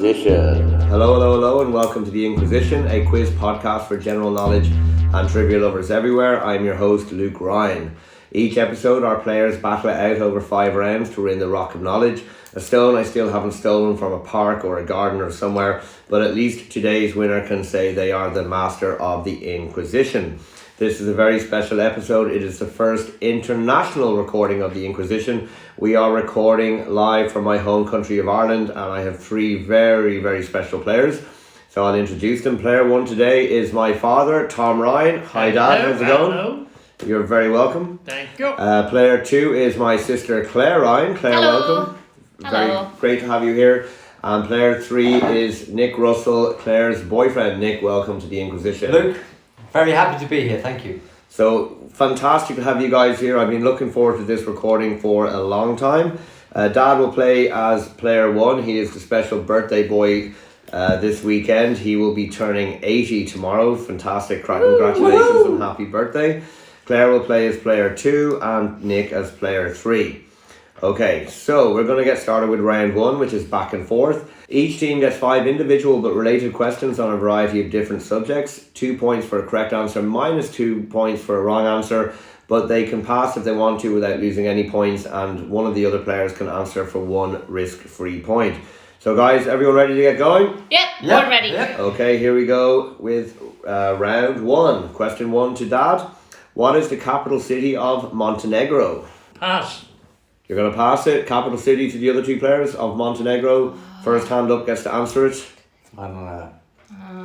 Inquizition. Hello, and welcome to The Inquizition, a quiz podcast for general knowledge and trivia lovers everywhere. I'm your host, Luke Ryan. Each episode, our players battle it out over 5 rounds to win the Rock of Knowledge, a stone I still haven't stolen from a park or a garden or somewhere, but at least today's winner can say they are the master of the Inquizition. This is a very special episode. It is the first international recording of the Inquizition. We are recording live from my home country of Ireland, and I have 3 very, very special players. So I'll introduce them. Player 1 today is my father, Tom Ryan. Hi, Dad. How's it going? Hello. You're very welcome. Thank you. Player 2 is my sister, Clare Ryan. Clare, Hello. welcome. Hello. Very great to have you here. And player 3 is Nick Russell, Clare's boyfriend. Nick, welcome to the Inquizition. Luke, very happy to be here, thank you. So fantastic to have you guys here. I've been looking forward to this recording for a long time. Dad will play as player 1. He is the special birthday boy this weekend. He will be turning 80 tomorrow. Fantastic. Congratulations and happy birthday. Claire will play as player 2 and Nick as player 3. Okay, so we're going to get started with round 1, which is back and forth. Each team gets 5 individual but related questions on a variety of different subjects. 2 points for a correct answer, minus 2 points for a wrong answer, but they can pass if they want to without losing any points, and one of the other players can answer for 1 risk-free point. So guys, everyone ready to get going? Yep, we're ready. Yep. Okay, here we go with round 1. Question 1 to Dad. What is the capital city of Montenegro? Pass. You're going to pass it. Capital city to the other 2 players of Montenegro. First hand up gets to answer it. I don't know.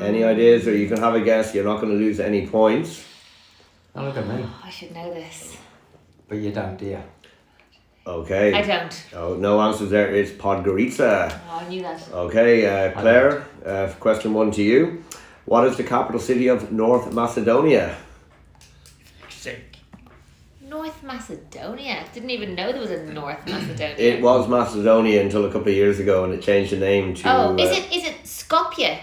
Any ideas? Or you can have a guess. You're not going to lose any points. Don't look at me. I should know this. But you don't, do you? Okay. I don't. Oh, no answers there. It's Podgorica. Oh, I knew that. Okay, Claire, question 1 to you. What is the capital city of North Macedonia? Sake. North Macedonia. Didn't even know there was a North Macedonia. It was Macedonia until a couple of years ago, and it changed the name to... Oh, is it Skopje?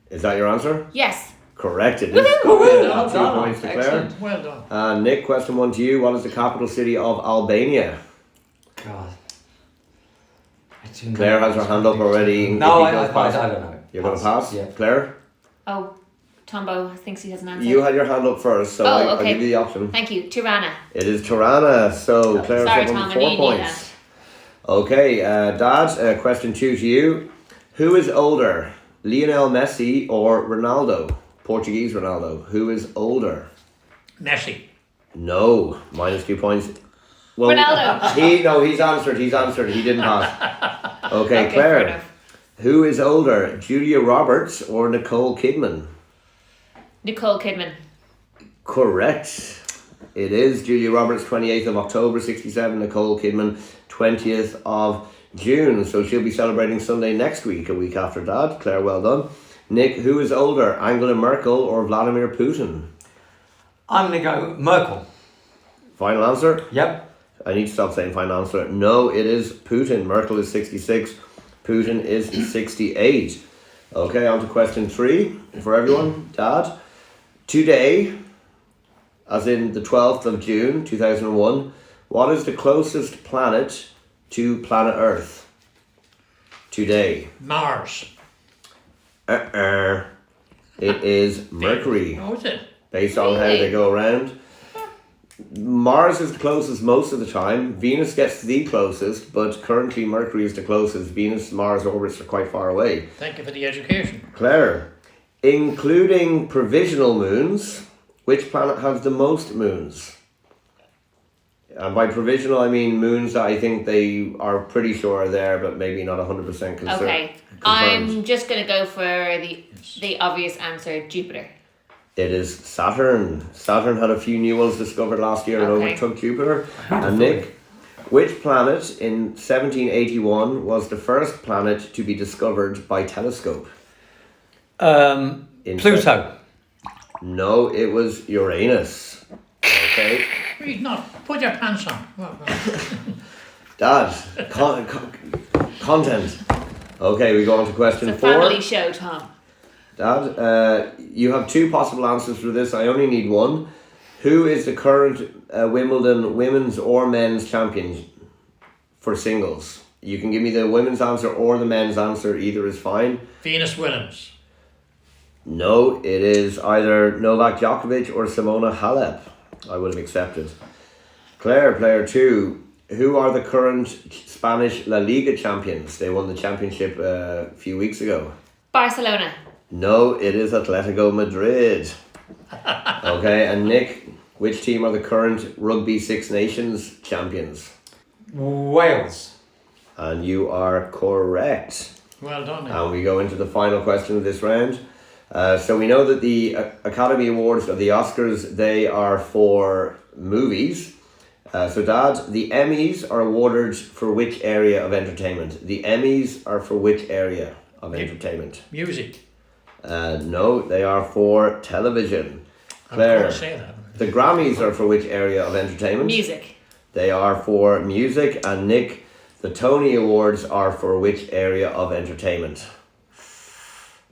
Is that your answer? Yes. Correct, it is. Well 2 done. points to Claire. Excellent. Well done. Nick, question 1 to you. What is the capital city of Albania? God. I do Claire know. has her hand up already. No, If he goes past- I don't know. You're going to pass? Yeah. Claire? Oh, Tombo thinks he has an answer. You had your hand up first, so Oh, I'll okay. give you the option. Thank you. Tirana. It is Tirana, so Claire's Sorry, up Tom, on I 4 knew you knew points. Okay, Dad, question 2 to you. Who is older, Lionel Messi or Ronaldo? Portuguese Ronaldo. Who is older? Messi. No, minus 2 points. Well, Ronaldo. He's answered. He didn't pass. Okay, fair Claire. enough. Who is older, Julia Roberts or Nicole Kidman? Nicole Kidman. Correct. It is Julia Roberts, 28th of October, 67. Nicole Kidman, 20th of June. So she'll be celebrating Sunday next week, a week after Dad. Claire, well done. Nick, who is older, Angela Merkel or Vladimir Putin? I'm going to go Merkel. Final answer? Yep. I need to stop saying final answer. No, it is Putin. Merkel is 66. Putin is 68. Okay, on to question 3 for everyone. Dad, today, as in the 12th of June 2001, what is the closest planet to planet Earth? Today. Mars. It is Mercury, Oh, is it? based on how Really? they go around. Mars is the closest most of the time. Venus gets the closest, but currently Mercury is the closest. Venus-Mars orbits are quite far away. Thank you for the education. Claire, including provisional moons, which planet has the most moons? And by provisional, I mean moons that I think they are pretty sure are there, but maybe not 100% concerned. Okay. I'm just going to go for the obvious answer, Jupiter. It is Saturn. Saturn had a few new ones discovered last year and Okay. overtook Jupiter. And Nick, which planet in 1781 was the first planet to be discovered by telescope? In Pluto. No, it was Uranus. Okay. Read not. Put your pants on. Well, Dad, content. Okay, we go on to question It's a 4. family show, Tom. Dad, you have 2 possible answers for this. I only need 1. Who is the current Wimbledon women's or men's champion for singles? You can give me the women's answer or the men's answer. Either is fine. Venus Williams. No, it is either Novak Djokovic or Simona Halep. I would have accepted. Clare, player 2. Who are the current Spanish La Liga champions? They won the championship a few weeks ago. Barcelona. No, it is Atletico Madrid. Okay, and Nick, which team are the current Rugby Six Nations champions? Wales. And you are correct. Well done. Nick. And we go into the final question of this round. So we know that the Academy Awards or the Oscars, they are for movies. So Dad, the Emmys are awarded for which area of entertainment? The Emmys are for which area of entertainment? Music. No, they are for television. I'm Claire, going to say that. the Grammys are for which area of entertainment? Music. They are for music. And Nick, the Tony Awards are for which area of entertainment?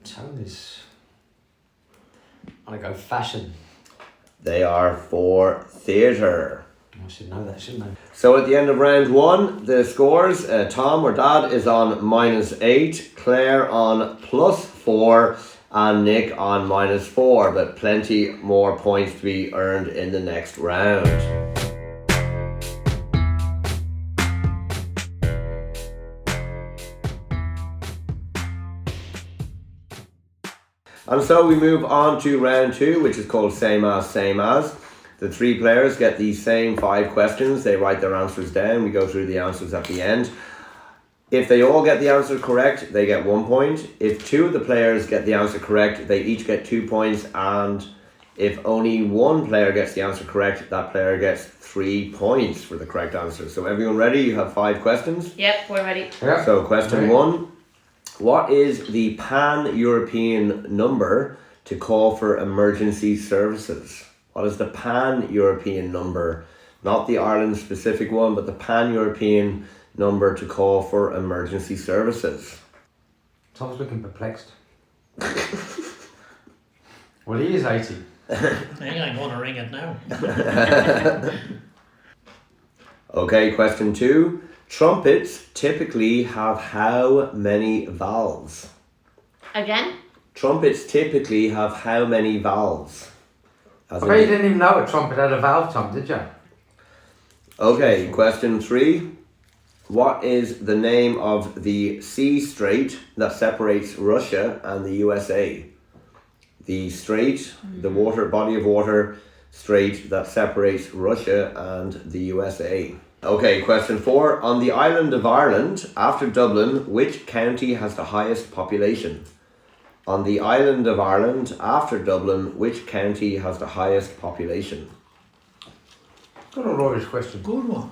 Tony's. I go fashion. They are for theatre. I should know that, shouldn't I? So at the end of round 1, the scores, Tom or Dad is on -8, Claire on +4, and Nick on -4, but plenty more points to be earned in the next round. And so we move on to round 2, which is called Same As, Same As. The 3 players get the same 5 questions. They write their answers down. We go through the answers at the end. If they all get the answer correct, they get 1 point. If 2 of the players get the answer correct, they each get 2 points. And if only 1 player gets the answer correct, that player gets 3 points for the correct answer. So everyone ready? You have 5 questions. Yep, we're ready. Yeah. So question Okay. 1. What is the pan-European number to call for emergency services? What is the pan-European number? Not the Ireland-specific one, but the pan-European number to call for emergency services. Tom's looking perplexed. Well, he is 80. I think I'm going to ring it now. Okay, question 2. Trumpets typically have how many valves? Again? Trumpets typically have how many valves? As I bet you in- didn't even know a trumpet had a valve, Tom, did you? Okay, question 3. What is the name of the sea strait that separates Russia and the USA? The strait, the water, body of water strait that separates Russia and the USA. Okay, question 4. On the island of Ireland, after Dublin, which county has the highest population? On the island of Ireland, after Dublin, which county has the highest population? Got a Rory's question. Good one.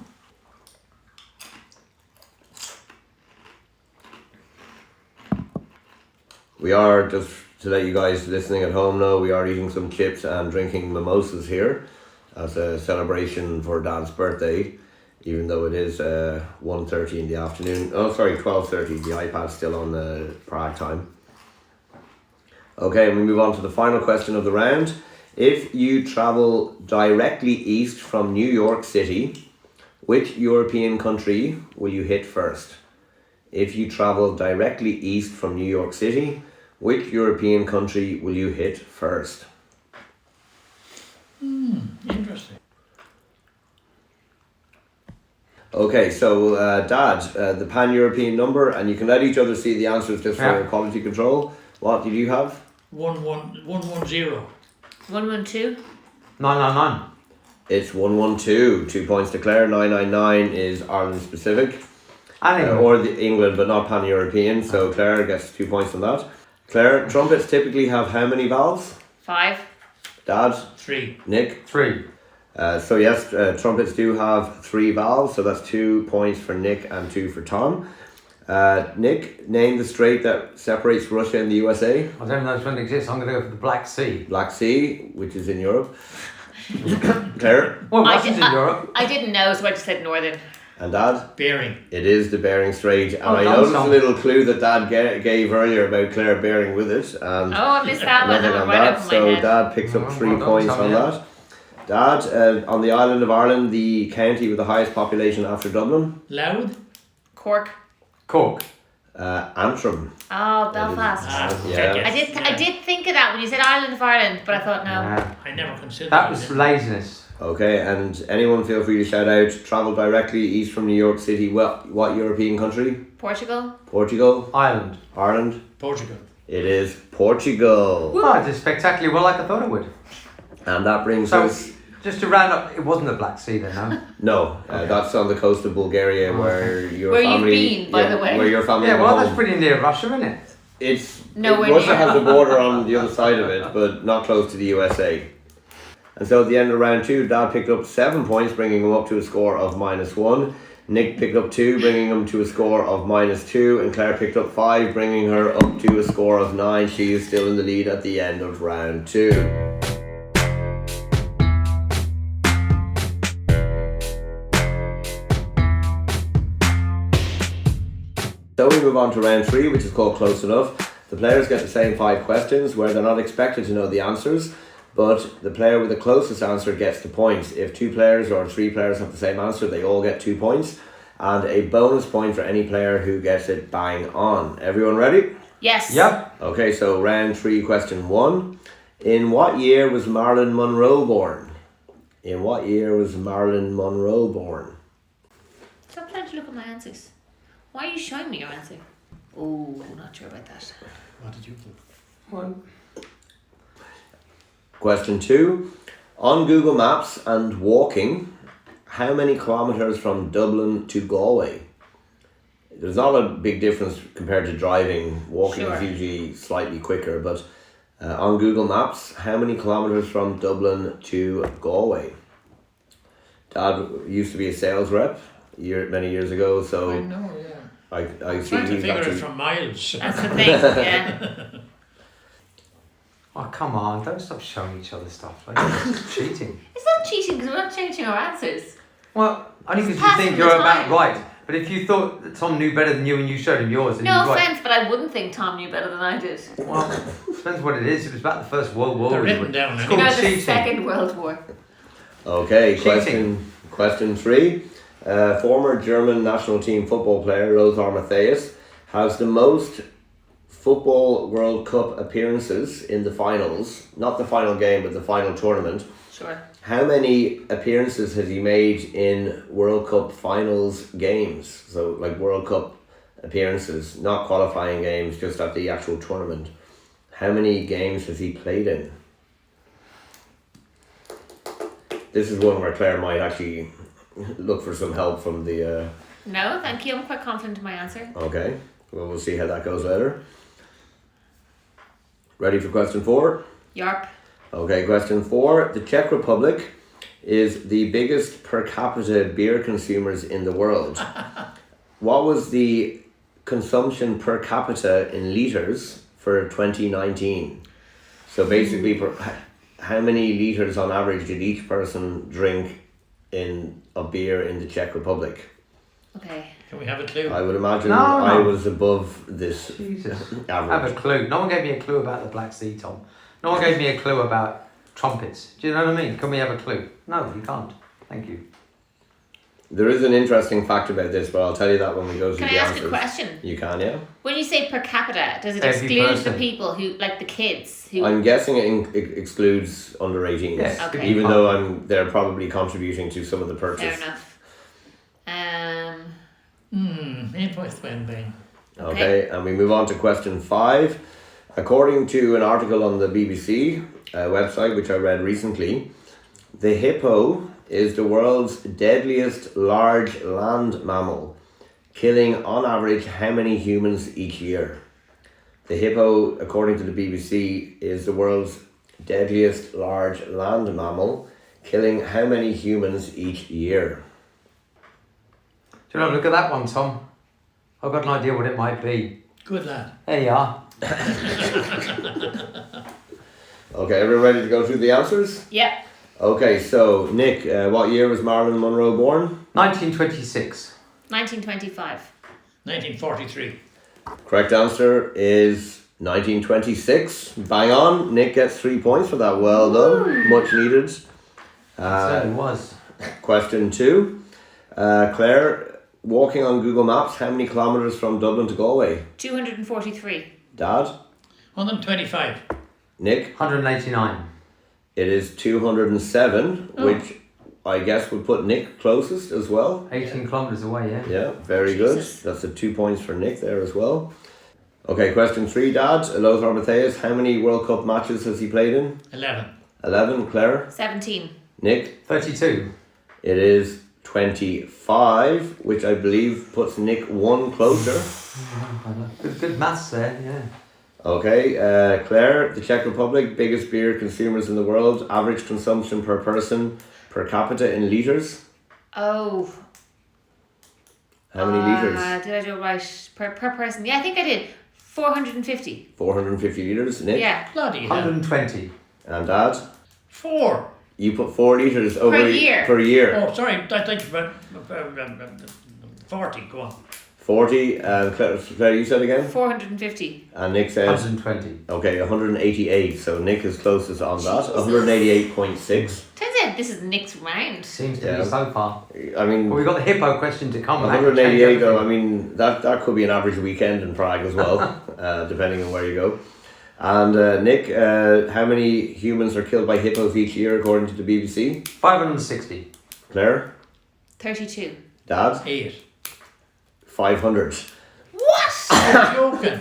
We are, just to let you guys listening at home know, we are eating some chips and drinking mimosas here as a celebration for Dad's birthday, even though it is 1:30 in the afternoon. Oh, sorry, 12:30. The iPad's still on the Prague time. Okay, we move on to the final question of the round. If you travel directly east from New York City, which European country will you hit first? If you travel directly east from New York City, which European country will you hit first? Interesting. Okay, so Dad, the pan-European number, and you can let each other see the answers just for Yeah. quality control. What did you have? 110. 112. 999. It's 112. 2 points to Clare. 999 is Ireland specific. And Or the England, but not pan-European. So Clare gets 2 points on that. Clare, trumpets typically have how many valves? 5. Dad, 3. Nick. 3. So yes, trumpets do have 3 valves. So that's 2 points for Nick and 2 for Tom. Nick, name the strait that separates Russia and the USA. I don't know if one exists. I'm going to go for the Black Sea. Black Sea, which is in Europe. Claire Well, I Russia's did- in Europe. I didn't know, so I just said northern. and Dad. Bering. It is the Bering Strait, and Oh, I no, noticed Tom. a little clue that Dad gave earlier about Claire bearing with it, and Oh, I missed that one. nothing That on went right that. over my So head. Dad picks up Oh, 3 well done, points Tom, on yeah. that. Dad, on the island of Ireland, the county with the highest population after Dublin. Loud. Cork. Cork. Antrim. Oh, Belfast. Yeah. I did think of that when you said Island of Ireland, but I thought no. Nah. I never considered That it. was laziness. Okay, and anyone feel free to shout out. Travel directly east from New York City. What European country? Portugal. Portugal. Ireland. Ireland. Portugal. It is Portugal. Oh, I did spectacularly well like I thought it would. And that brings So, us... just to round up, it wasn't the Black Sea then, no? No, that's on the coast of Bulgaria where your Where you've family... been, by the way. Where your family... Yeah, well, home. that's pretty near Russia, isn't it? Nowhere Russia near. has a border on the other side of it, but not close to the USA. And so at the end of round 2, Dad picked up 7 points, bringing him up to a score of -1. Nick picked up 2, bringing him to a score of -2, and Claire picked up 5, bringing her up to a score of 9. She is still in the lead at the end of round 2. So we move on to round 3, which is called Close Enough. The players get the same 5 questions where they're not expected to know the answers, but the player with the closest answer gets the points. If 2 players or 3 players have the same answer, they all get 2 points, and a bonus point for any player who gets it bang on. Everyone ready? Yes. Yep. Okay, so round 3, question 1. In what year was Marilyn Monroe born? In what year was Marilyn Monroe born? Stop trying to look at my answers. Why are you showing me your answer? Oh, not sure about that. What did you put? One. Question 2. On Google Maps and walking, how many kilometres from Dublin to Galway? There's not a big difference compared to driving. Walking is Sure. usually slightly quicker, but on Google Maps, how many kilometres from Dublin to Galway? Dad used to be a sales rep many years ago, so I know, yeah. I I'm see trying to he's figure actually... it from miles. That's the thing, yeah. Oh, come on, don't stop showing each other stuff. Like, it's cheating. It's not cheating because we're not changing our answers. Well, only because you passing think the you're time. about right. But if you thought that Tom knew better than you and you showed him yours, then he No was right. offence, but I wouldn't think Tom knew better than I did. Well, depends what it is. If it's about the First World War, They're it's written down, It's eh? called You know, the cheating. Second World War. Okay, Cheating. question 3. Former German national team football player Lothar Matthäus has the most Football World Cup appearances in the finals, not the final game, but the final tournament. Sure. How many appearances has he made in World Cup finals games? So like World Cup appearances, not qualifying games, just at the actual tournament. How many games has he played in? This is one where Claire might actually look for some help from the... No, thank you. I'm quite confident in my answer. Okay, well, we'll see how that goes later. Ready for question 4? Yarp. Okay, question 4. The Czech Republic is the biggest per capita beer consumers in the world. What was the consumption per capita in litres for 2019? So basically, how many litres on average did each person drink of beer in the Czech Republic? Okay. Can we have a clue? I would imagine No. I was above this Jesus. average. Have a clue. No one gave me a clue about the Black Sea, Tom. No one gave me a clue about trumpets. Do you know what I mean? Can we have a clue? No, you can't. Thank you. There is an interesting fact about this, but I'll tell you that when we go to Can I the ask answers. a question? You can, yeah. When you say per capita, does it Every exclude person. the people who, like the kids who? I'm guessing it excludes under 18s, Yes. Okay. even though they're probably contributing to some of the purchase. Fair enough. Interesting. Okay, and we move on to question 5. According to an article on the BBC website, which I read recently, the hippo is the world's deadliest large land mammal, killing on average how many humans each year? The hippo, according to the BBC, is the world's deadliest large land mammal, killing how many humans each year? Do you know, look at that one, Tom. I've got an idea what it might be. Good lad. There you are. Okay, everyone ready to go through the answers? Yep. Okay, so Nick, what year was Marilyn Monroe born? 1926. 1925. 1943. Correct answer is 1926. Bang on. Nick gets 3 points for that. Well done. Much needed. It certainly was. Question 2. Claire, walking on Google Maps, how many kilometres from Dublin to Galway? 243. Dad? 125. Nick? 189. It is 207, which I guess would put Nick closest as well. 18 kilometres away, yeah. Yeah, very Jesus. good. That's the 2 points for Nick there as well. Okay, question 3, Dad. Lothar Matthäus, how many World Cup matches has he played in? 11. 11. Claire? 17. Nick? 32. It is 25, which I believe puts Nick one closer. Good maths there, yeah. Okay, Claire, the Czech Republic, biggest beer consumers in the world, average consumption per person per capita in litres. Oh. How many litres? Did I do it right? Per person? Yeah, I think I did. 450. 450 litres. Nick? Yeah. Bloody hell. 120. And Dad? 4. You put 4 litres over year. Per year. Oh, sorry. I think about 40. Go on. 40. And Claire, you said again? 450. And Nick said? 120. Okay, 188. So Nick is closest on that. 188.6. Turns out this is Nick's round. Seems to Yeah. be so far. I mean, Well, we've got the hippo question to come. and that could change 188 though, I everything. mean, that could be an average weekend in Prague as well, depending on where you go. And Nick, how many humans are killed by hippos each year according to the BBC? 560. Claire? 32. Dad? 8. 500. What? You're joking.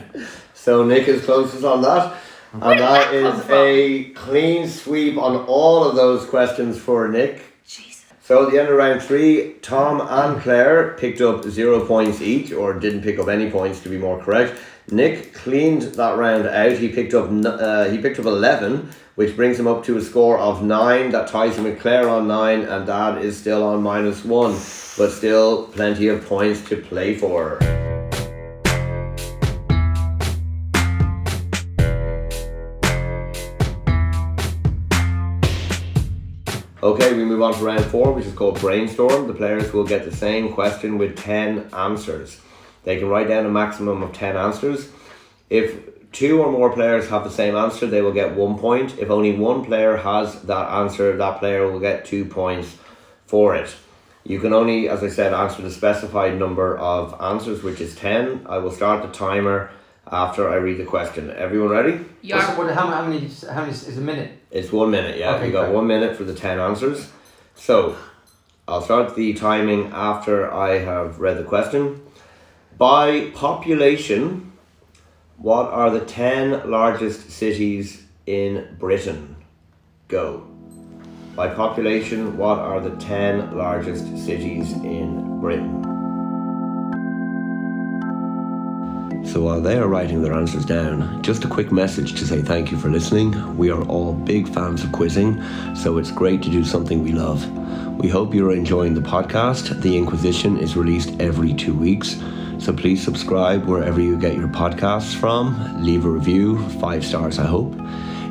So Nick is closest on that. And Where did that that come is from? a clean sweep on all of those questions for Nick. Jesus. So at the end of round 3, Tom and Claire picked up 0 points each, or didn't pick up any points to be more correct. Nick cleaned that round out. He picked up 11, which brings him up to a score of 9. That ties him with Claire on 9, and Dad is still on -1, but still plenty of points to play for. Okay, we move on to round 4, which is called Brainstorm. The players will get the same question with 10 answers. They can write down a maximum of 10 answers. If 2 or more players have the same answer, they will get 1 point. If only one player has that answer, that player will get 2 points for it. You can only, as I said, answer the specified number of answers, which is 10. I will start the timer after I read the question. Everyone ready? Yeah. How many is a minute? It's 1 minute, yeah. Okay, You got great. 1 minute for the 10 answers. So, I'll start the timing after I have read the question. By population, what are the 10 largest cities in Britain? Go. By population, what are the 10 largest cities in Britain? So while they are writing their answers down, just a quick message to say thank you for listening. We are all big fans of quizzing, so it's great to do something we love. We hope you're enjoying the podcast. The Inquizition is released every 2 weeks, so please subscribe wherever you get your podcasts from. Leave a review, 5 stars I hope.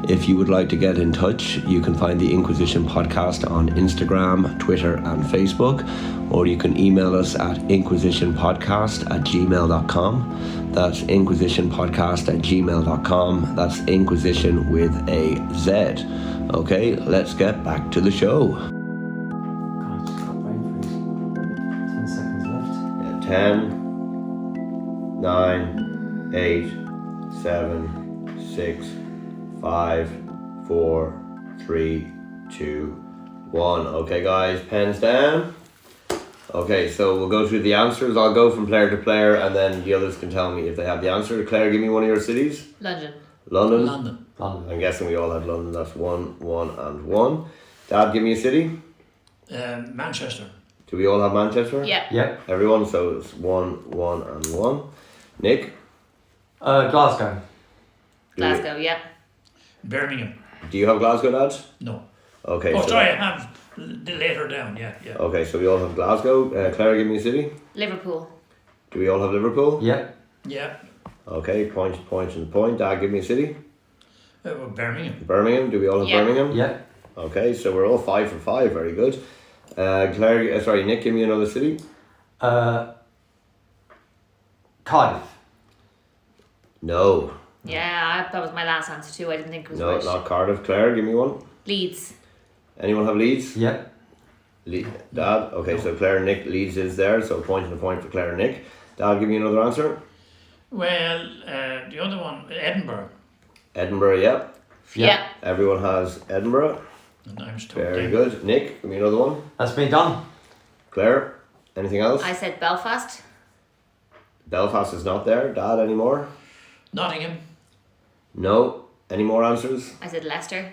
If you would like to get in touch, you can find the Inquizition podcast on Instagram, Twitter and Facebook, or you can email us at inquisitionpodcast@gmail.com. That's inquisitionpodcast@gmail.com. That's Inquisition with a Z. Okay, let's get back to the show. God, just got brain freeze. 10 seconds left. 10, 9, 8, 7, 6, 5, 4, 3, 2, 1. Okay guys, pens down. Okay, so we'll go through the answers. I'll go from player to player and then the others can tell me if they have the answer. Claire, give me one of your cities. London. London. London. I'm guessing we all had London. That's 1, 1 and 1. Dad, give me a city. Manchester. Do we all have Manchester? Yeah. Yep. Everyone, so it's 1, 1 and 1. Nick? Glasgow. Glasgow, yeah. Birmingham. Do you have Glasgow, Dad? No. Okay. Oh, so sorry, I have the later down. Yeah. Okay, so we all have Glasgow. Claire, give me a city. Liverpool. Do we all have Liverpool? Yep. Yeah. Okay, point and point. Dad, give me a city. Birmingham. Birmingham. Do we all have Yeah. Birmingham? Yep. Okay, so we're all 5 for 5. Very good. Claire, Nick, give me another city. Cardiff. No, That was my last answer too. I didn't think it was no, right. not Cardiff. Claire, give me one. Leeds. Anyone have Leeds? Yep. Dad? Okay, so Clare and Nick leads is there, so point and a point for Clare and Nick. Dad, give me another answer. Well, the other one, Edinburgh. Edinburgh, yep. Yeah. Everyone has Edinburgh. And I'm stuck Very there. good. Nick, give me another one. That's me done. Claire, anything else? I said Belfast. Belfast is not there. Dad, any more? Nottingham. No. Any more answers? I said Leicester.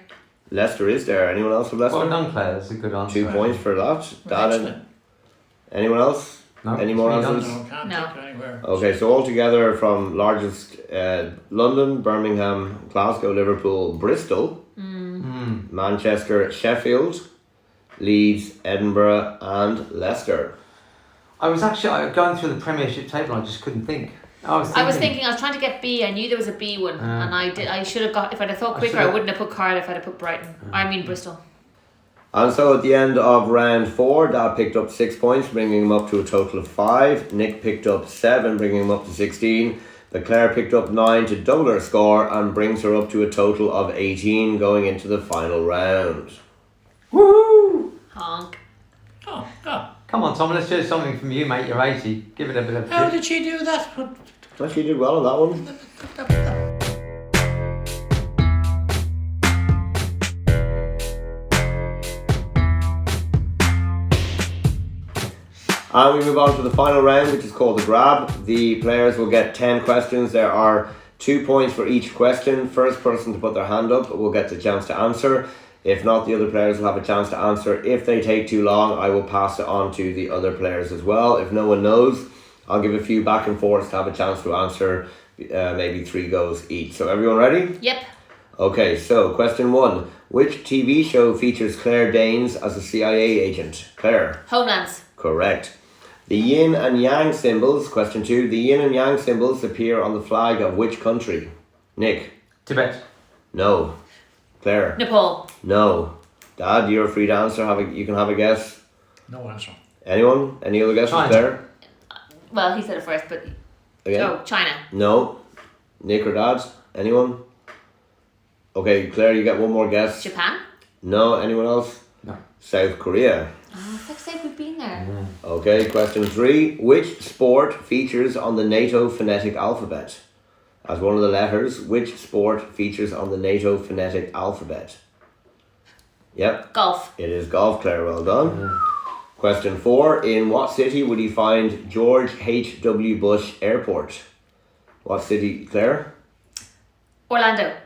Leicester is there. Anyone else with Leicester? Well done, Claire. That's a good answer. 2 points for that. Dad, Excellent. anyone else? No, Any more it's me answers? done. No, can't No. think anywhere. Okay, so altogether from largest London, Birmingham, Glasgow, Liverpool, Bristol, Manchester, Sheffield, Leeds, Edinburgh, and Leicester. I was actually going through the Premiership table. I just couldn't think. I was trying to get B. I knew there was a B one, and I should have got. If I'd have thought quicker, I wouldn't have put Cardiff. I'd have put Brighton. I mean Bristol. And so at the end of round 4, Dad picked up 6 points, bringing him up to a total of 5. Nick picked up 7, bringing him up to 16. But Claire picked up 9 to double her score and brings her up to a total of 18 going into the final round. Woohoo! Honk. Oh. Come on, Tom. Let's hear something from you, mate. You're 80. Give it a bit of. How did she do that? Actually, you did well on that one. And we move on to the final round, which is called the grab. The players will get 10 questions. There are 2 points for each question. First person to put their hand up will get the chance to answer. If not, the other players will have a chance to answer. If they take too long, I will pass it on to the other players as well. If no one knows, I'll give a few back and forths to have a chance to answer maybe 3 goes each. So everyone ready? Yep. Okay, so question 1. Which TV show features Claire Danes as a CIA agent? Claire. Homelands. Correct. The yin and yang symbols, question 2. The yin and yang symbols appear on the flag of which country? Nick. Tibet. No. Claire. Nepal. No. Dad, you're free to answer. You can have a guess. No answer. Anyone? Any other guesses China. there? Well, he said it first, but Again? oh, China. No. Nick or Dad? Anyone? Okay, Claire, you get one more guess. Japan. No. Anyone else? No. South Korea. Oh, fuck's sake, we've been there. Okay, question 3. Which sport features on the NATO phonetic alphabet? As one of the letters, which sport features on the NATO phonetic alphabet? Yep, Golf. it is golf, Claire, well done. Question 4. In what city would you find George H.W. Bush Airport? What city, Claire? Orlando.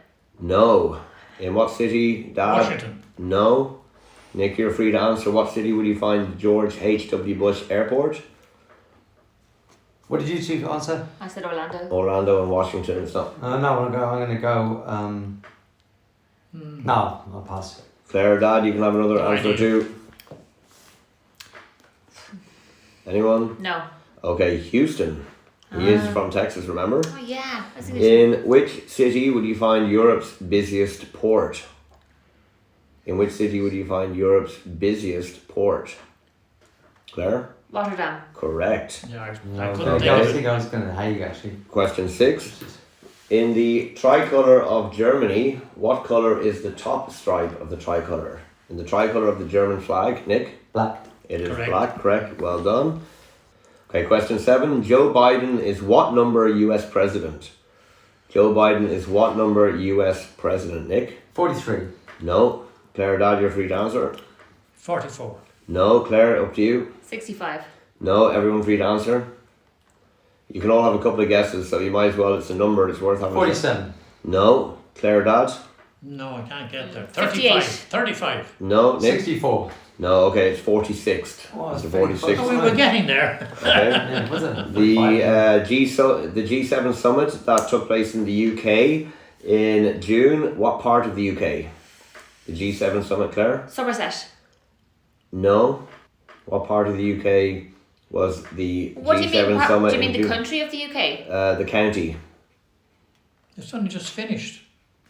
No. In what city, Dad? Washington. No. Nick, you're free to answer. What city would you find George H.W. Bush Airport? What did you two answer? I said Orlando. Orlando and Washington. It's not. No, I'm gonna go. No, I'll pass. Claire, Dad, you can have another No answer idea. too. Anyone? No. Okay, Houston. He is from Texas, remember? Oh yeah. I was gonna In which city would you find Europe's busiest port? In which city would you find Europe's busiest port? Claire? Rotterdam. Correct. Yeah, I Okay. couldn't I think of it. think I was gonna Hague actually. Question 6. In the tricolour of Germany, what colour is the top stripe of the tricolour? In the tricolour of the German flag, Nick? Black. It is Correct. black, correct. Well done. Okay, question 7. Joe Biden is what number US president? Joe Biden is what number US president? Nick? 43. No. Claire, Dad, you're free to answer. 44. No. Claire, up to you. 65. No. Everyone free to answer. You can all have a couple of guesses, so you might as well. It's a number. It's worth having. 47. No. Claire, Dad. No, I can't get there. 58. 35. No. Nick. 64. No. Okay, it's 46th. Oh, It's it's the 46th. Oh, we were getting there. Okay. Yeah, was it? The G7 summit that took place in the UK in June. What part of the UK? The G7 summit, Claire? Somerset. No. What part of the UK was the What do you G7 mean? summit? Do you mean in the June? country of the UK? The county. It's only just finished.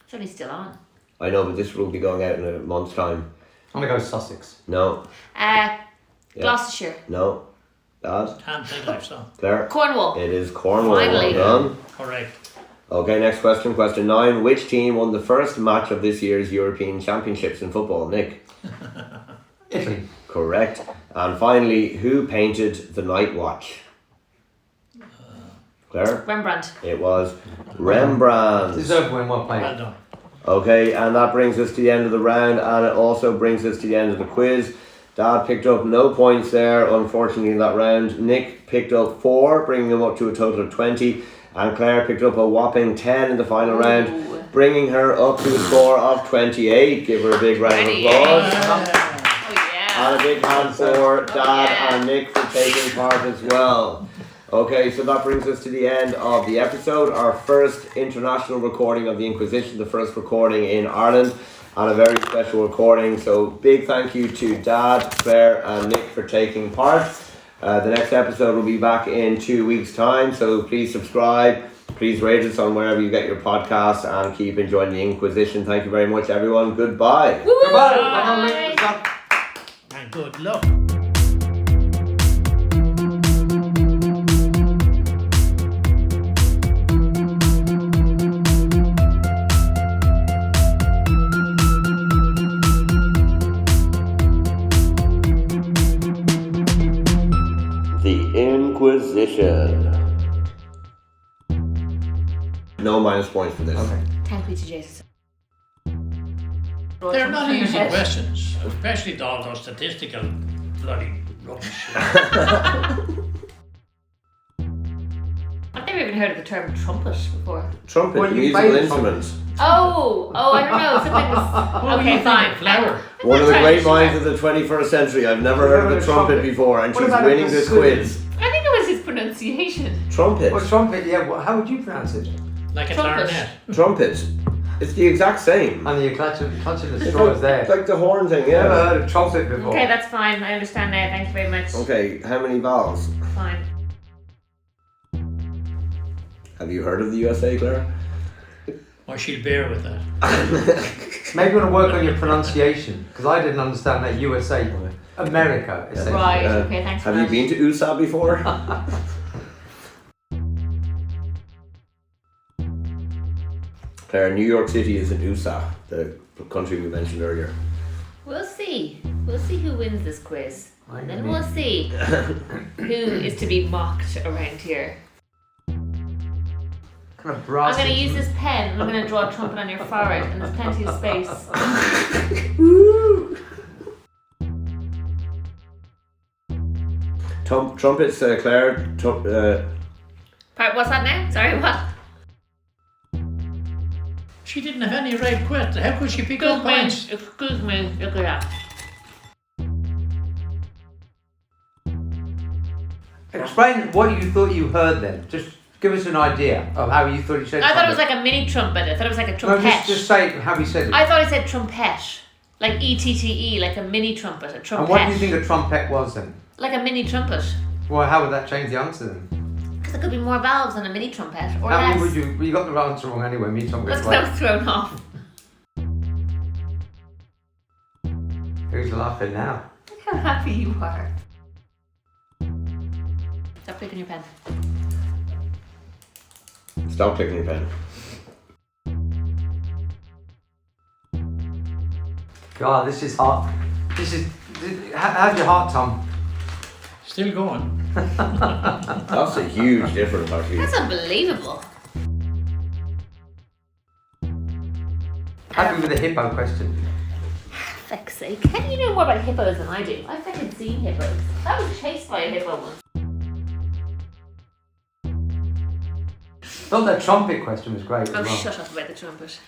It's only still on. I know, but this will be going out in a month's time. I'm gonna go Sussex. No. Gloucestershire. No. Dad? Can't think of so. Claire? Cornwall. It is Cornwall. Finally. Well done. Correct. Okay, next question. Question 9. Which team won the first match of this year's European Championships in football? Nick? Italy. Correct. And finally, who painted the Night Watch? Claire? Rembrandt. It was Rembrandt. Deserved win, well played. Well done. Okay, and that brings us to the end of the round, and it also brings us to the end of the quiz. Dad picked up no points there, unfortunately, in that round. Nick picked up 4, bringing him up to a total of 20. And Claire picked up a whopping 10 in the final round, bringing her up to a score of 28. Give her a big round of applause. Oh yeah. And a big hand for Dad and Nick for taking part as well. Okay, so that brings us to the end of the episode. Our first international recording of the Inquisition, the first recording in Ireland, and a very special recording. So big thank you to Dad, Claire and Nick for taking part. The next episode will be back in 2 weeks' time, so please subscribe, please rate us on wherever you get your podcasts, and keep enjoying the Inquisition. Thank you very much, everyone. Goodbye. Goodbye. And good luck. Inquisition. No minus points for this. Okay. Thank you to Jesus. They're not easy questions, especially all those statistical bloody rubbish. I've never even heard of the term trumpet before. Trumpet, Well, you musical played instrument. Oh, I don't know. Something. Okay, fine. Flower. One of the That's great right. minds of the 21st century. I've never heard of a trumpet before, and What she's about winning a this bassoon? quiz. I think it was his pronunciation. Trumpet. Well, trumpet, yeah, how would you pronounce it? Like a Trumpet. clarinet. Trumpet. It's the exact same. And you're clutching the It's straws there. like the horn thing, Never yeah. heard of trumpet before. Okay, that's fine. I understand now. Thank you very much. Okay, how many vowels? Fine. Have you heard of the USA, Claire? Or she'll bear with that. Maybe you want to work on your pronunciation, because I didn't understand that USA. America, essentially. Right. Okay. Thanks for Have you that. been to USA before? Claire, New York City is in USA, the country we mentioned earlier. We'll see. We'll see who wins this quiz. And then Maybe. we'll see who is to be mocked around here. Kind of brass. I'm going to use this pen and I'm going to draw a trumpet on your forehead, and there's plenty of space. Trumpets, Claire. What's that now? Sorry, what? She didn't have any right questions. How could she pick up points? Excuse me. Look at that. Explain what you thought you heard then. Just give us an idea of how you thought you said I thought it was trumpet. like a mini trumpet. I thought it was like a No, trumpet. just say how he said it. I thought he said trumpet. Like ETTE, like a mini trumpet. A trumpet. And what do you think a trumpet was then? Like a mini trumpet. Well, how would that change the answer then? Because there could be more valves on a mini trumpet. Or How less. many would you? Well, you got the answer wrong anyway. Me trumpet. That's because I was thrown off. Who's laughing now? Look how happy you are. Stop clicking your pen. Stop clicking your pen. God, this is hot. How's your heart, Tom? Still going. That's a huge difference, actually. That's unbelievable. Happy with the hippo question. Fuck's sake. How do you know more about hippos than I do? I've fucking seen hippos. I was chased by a hippo once. Thought that trumpet question was great Oh, as well. shut up about the trumpet.